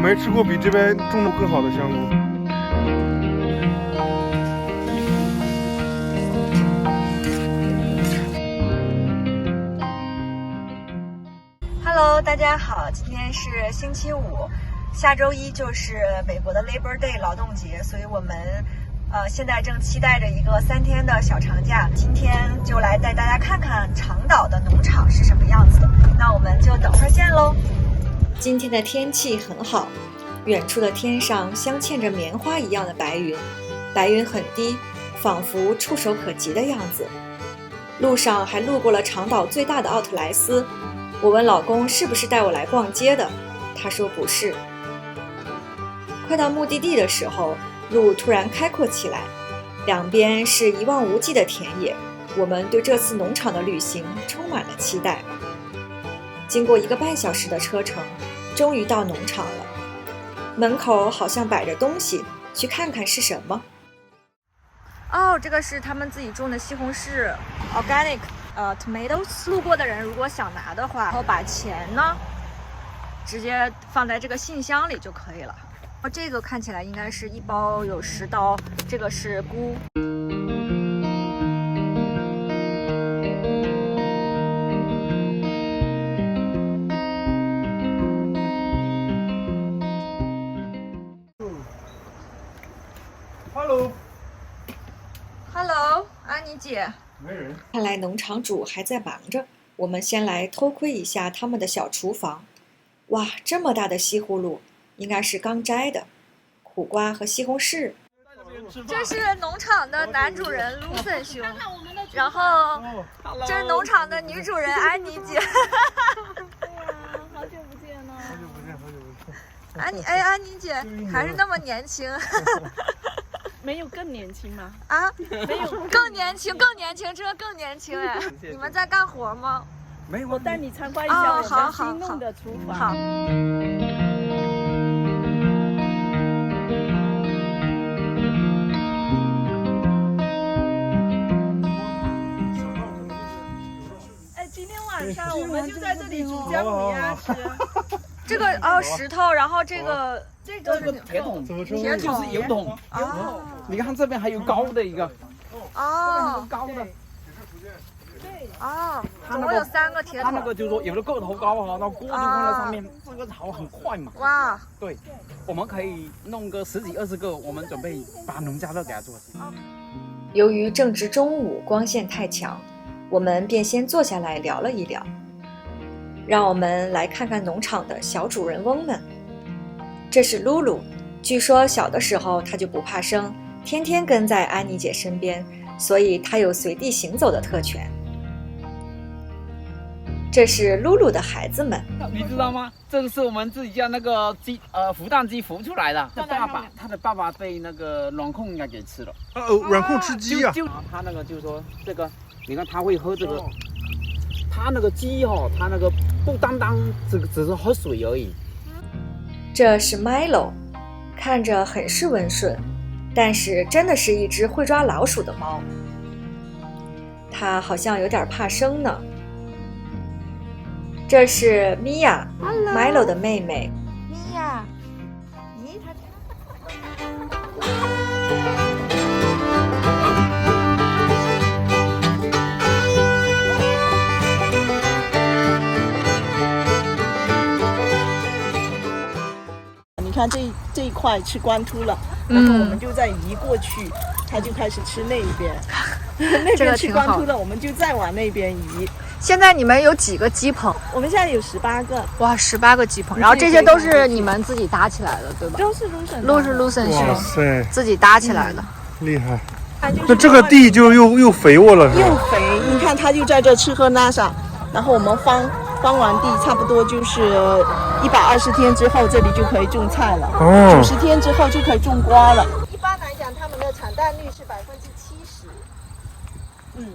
没吃过比这边种的更好的香菇。Hello， 大家好，今天是星期五，下周一就是美国的 Labor Day 劳动节，所以我们现在正期待着一个3天的小长假。今天就来带大家看看长岛的农场是什么样子的。那我们就等会儿见喽。今天的天气很好，远处的天上镶嵌着棉花一样的白云，白云很低，仿佛触手可及的样子。路上还路过了长岛最大的奥特莱斯。我问老公是不是带我来逛街的，他说不是。快到目的地的时候，路突然开阔起来，两边是一望无际的田野，我们对这次农场的旅行充满了期待。经过1个半小时的车程，终于到农场了。门口好像摆着东西，去看看是什么。哦，这个是他们自己种的西红柿 ，organic。tomatoes， 路过的人如果想拿的话，然后把钱呢直接放在这个信箱里就可以了。这个看起来应该是1包有10刀，这个是菇。Hello， 安妮姐。没人，看来农场主还在忙着。我们先来偷窥一下他们的小厨房。哇，这么大的西葫芦，应该是刚摘的。苦瓜和西红柿。这是农场的男主人卢森兄，然后这是农场的女主人安妮姐。对呀，好久不见呢。好久不见。安妮姐还是那么年轻。没有更年轻吗？啊，没有更年轻，这个更年轻哎！你们在干活吗？没有，我带你参观一下我们新弄的厨房。好。哎，今天晚上我们就在这里煮姜母鸭吃。这个石头，然后这个铁桶，铁桶就是油桶。哦，你看这边还有高的一个，哦，高的。对。哦，总共有3个铁桶。它那个就是说有的个头高哈，那锅就放在上面，这个炒很快嘛。哇。对，我们可以弄个10几20个，我们准备把农家乐给它做起。由于正值中午，光线太强，我们便先坐下来聊了一聊。让我们来看看农场的小主人翁们。这是露露，据说小的时候她就不怕生，天天跟在安妮姐身边，所以她有随地行走的特权。这是露露的孩子们，你知道吗？这个是我们自己家那个鸡，孵蛋鸡孵出来的。他的爸爸被那个软控应该给吃了。软控吃鸡呀？他那个就是说这个，你看他会喝这个。它那个鸡它那个不单单只是喝水而已。这是 Milo， 看着很是温顺，但是真的是一只会抓老鼠的猫。它好像有点怕生呢。这是 Mia，Milo 的妹妹。Mia， 咦，她。你看这一块吃光秃了，然后我们就再移过去，它就开始吃那一边。那边吃光秃了，我们就再往那边移。现在你们有几个鸡棚？我们现在有18个。哇，18个鸡棚，然后这些都是你们自己搭起来的，对吧？都是 Lucen 哇塞，自己搭起来的，厉害。那这个地就又肥沃了，是吧？又肥，你看它就在这吃喝拉撒，然后我们翻完地，差不多就是120天之后，这里就可以种菜了。90天之后就可以种瓜了。一般来讲，他们的产蛋率是70%。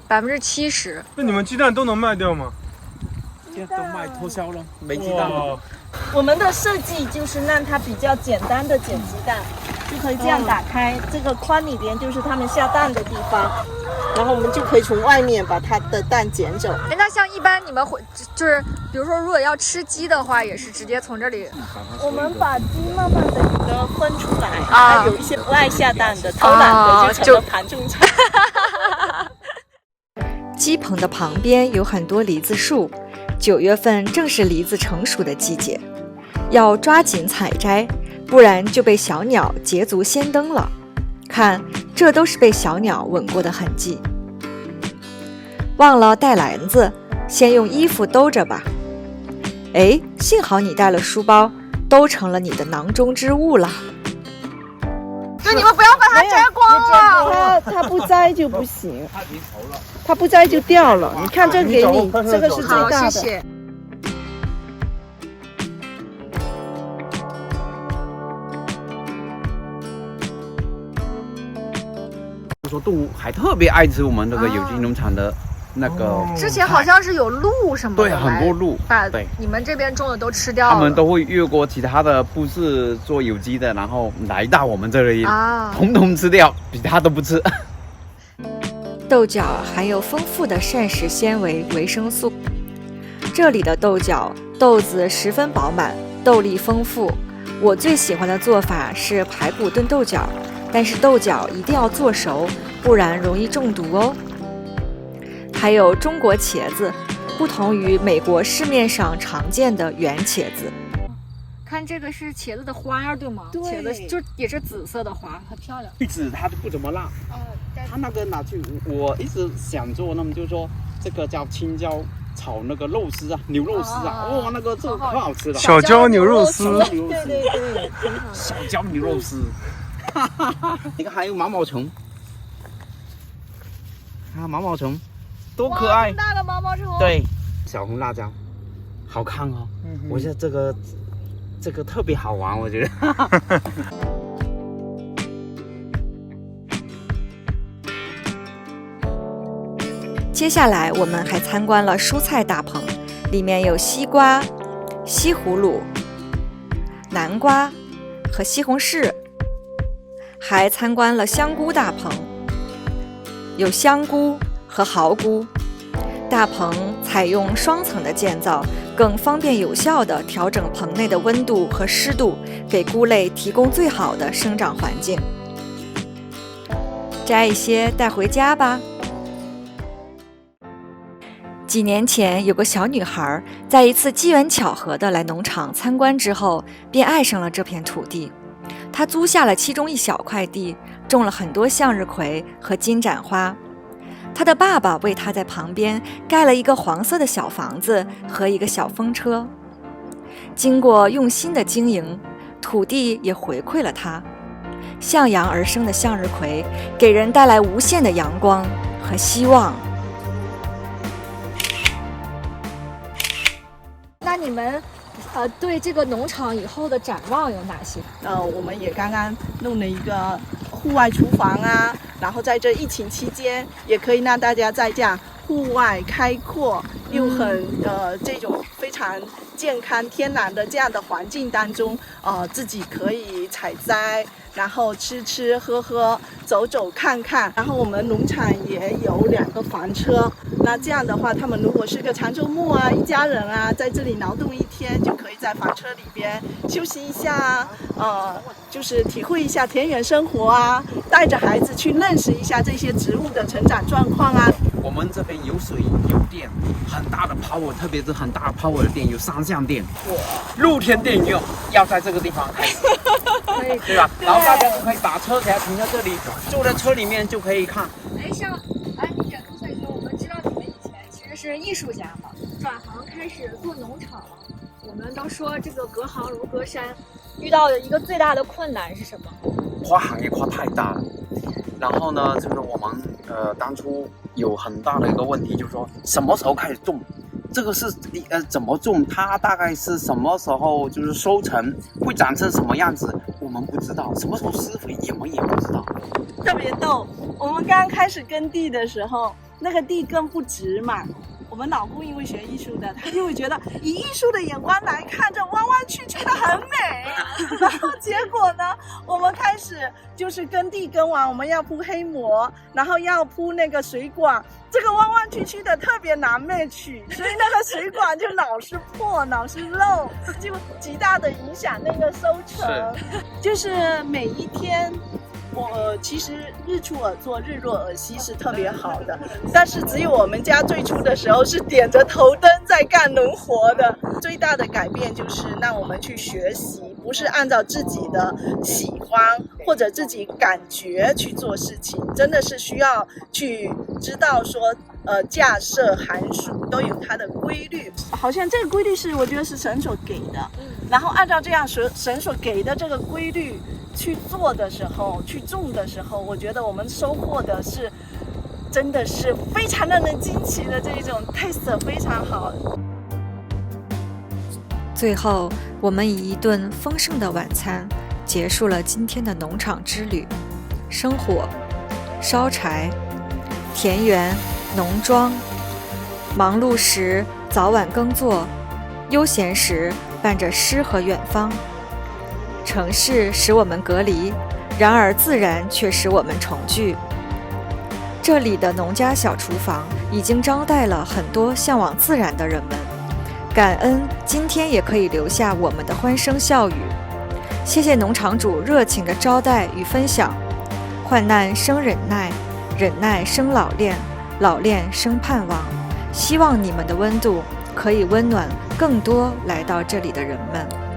70%。那你们鸡蛋都能卖掉吗？现在都卖脱销了，没鸡蛋了。我们的设计就是让它比较简单的捡鸡蛋，就可以这样打开，这个筐里边就是它们下蛋的地方，然后我们就可以从外面把它的蛋捡走。那像一般你们会就是比如说如果要吃鸡的话，也是直接从这里。我们把鸡慢慢的给它分出来啊，有一些不爱下蛋的、偷懒的就成了盘中餐。鸡棚的旁边有很多梨子树，9月份正是梨子成熟的季节，要抓紧采摘，不然就被小鸟捷足先登了。看，这都是被小鸟吻过的痕迹。忘了带篮子，先用衣服兜着吧。哎，幸好你带了书包，都成了你的囊中之物了。就你们不要把它摘光了，它不摘就不行，它不摘就掉了。你看这给你，这个是最大的。好，谢谢。说动物还特别爱吃我们这个有机农场的那个。之前好像是有鹿什么的，对，很多鹿，把你们这边种的都吃掉了。他们都会越过其他的不是做有机的，然后来到我们这里，统统吃掉，比他都不吃。豆角含有丰富的膳食纤维、维生素。这里的豆角豆子十分饱满，豆粒丰富。我最喜欢的做法是排骨炖豆角，但是豆角一定要做熟，不然容易中毒哦。还有中国茄子，不同于美国市面上常见的圆茄子。看这个是茄子的花，对吗？对，茄子就也是紫色的花，很漂亮。栗子它都不怎么辣，它那个拿去，我一直想做，那么就说这个叫青椒炒那个肉丝啊，牛肉丝啊，哇，那个这个可好吃了。小椒牛肉丝，对，小椒牛肉丝，你看还有毛毛虫，啊，毛毛虫多可爱，大的毛毛虫。对，小红辣椒，好看哦。我觉得这个特别好玩，我觉得。接下来我们还参观了蔬菜大棚，里面有西瓜、西葫芦、南瓜和西红柿，还参观了香菇大棚，有香菇和蚝菇。大棚采用双层的建造，更方便有效地调整棚内的温度和湿度，给菇类提供最好的生长环境。摘一些带回家吧。几年前，有个小女孩在一次机缘巧合的来农场参观之后，便爱上了这片土地。她租下了其中一小块地，种了很多向日葵和金盏花。她的爸爸为她在旁边盖了一个黄色的小房子和一个小风车。经过用心的经营，土地也回馈了她。向阳而生的向日葵给人带来无限的阳光和希望。那你们对这个农场以后的展望有哪些？我们也刚刚弄了一个户外厨房啊，然后在这疫情期间，也可以让大家在这样户外开阔又很这种非常健康天然的这样的环境当中，自己可以采摘，然后吃吃喝喝，走走看看。然后我们农场也有2个房车，那这样的话，他们如果是个长周末啊，一家人啊，在这里劳动一天，就可以在房车里边休息一下，就是体会一下田园生活啊，带着孩子去认识一下这些植物的成长状况啊。我们这边有水有电，很大的 power， 特别是很大的 power 的电，有3项电，露天电要在这个地方开始，对吧？然后大家就可以把车给它停在这里，坐在车里面就可以看。你忍住嘴说，我们知道你们以前其实是艺术家嘛，转行开始做农场了。我们都说这个隔行如隔山，遇到的一个最大的困难是什么？跨行业跨太大了。然后呢，就是我们当初有很大的一个问题，就是说什么时候开始种，这个是怎么种，它大概是什么时候就是收成，会长成什么样子，我们不知道，什么时候施肥我们也不知道。特别逗，我们刚开始耕地的时候，那个地更不直嘛，我们老公因为学艺术的，他就会觉得以艺术的眼光来看，这弯弯曲曲的很美。然后结果呢，我们开始就是耕地耕完，我们要铺黑膜，然后要铺那个水管，这个弯弯曲曲的特别难 match， 所以那个水管就老是破，老是漏，就极大的影响那个收成。就是每一天。我其实日出而作，日落而息是特别好的，但是只有我们家最初的时候是点着头灯在干农活的。最大的改变就是让我们去学习，不是按照自己的喜欢或者自己感觉去做事情，真的是需要去知道说架设函数都有它的规律，好像这个规律是我觉得是神所给的，然后按照这样神所给的这个规律去做的时候，去种的时候，我觉得我们收获的是真的是非常让人惊奇的这种 taste 非常好。最后，我们以一顿丰盛的晚餐结束了今天的农场之旅。生火、烧柴、田园、农庄，忙碌时早晚耕作，悠闲时伴着诗和远方。城市使我们隔离，然而自然却使我们重聚。这里的农家小厨房已经招待了很多向往自然的人们，感恩今天也可以留下我们的欢声笑语。谢谢农场主热情的招待与分享。患难生忍耐，忍耐生老练，老练生盼望。希望你们的温度可以温暖更多来到这里的人们。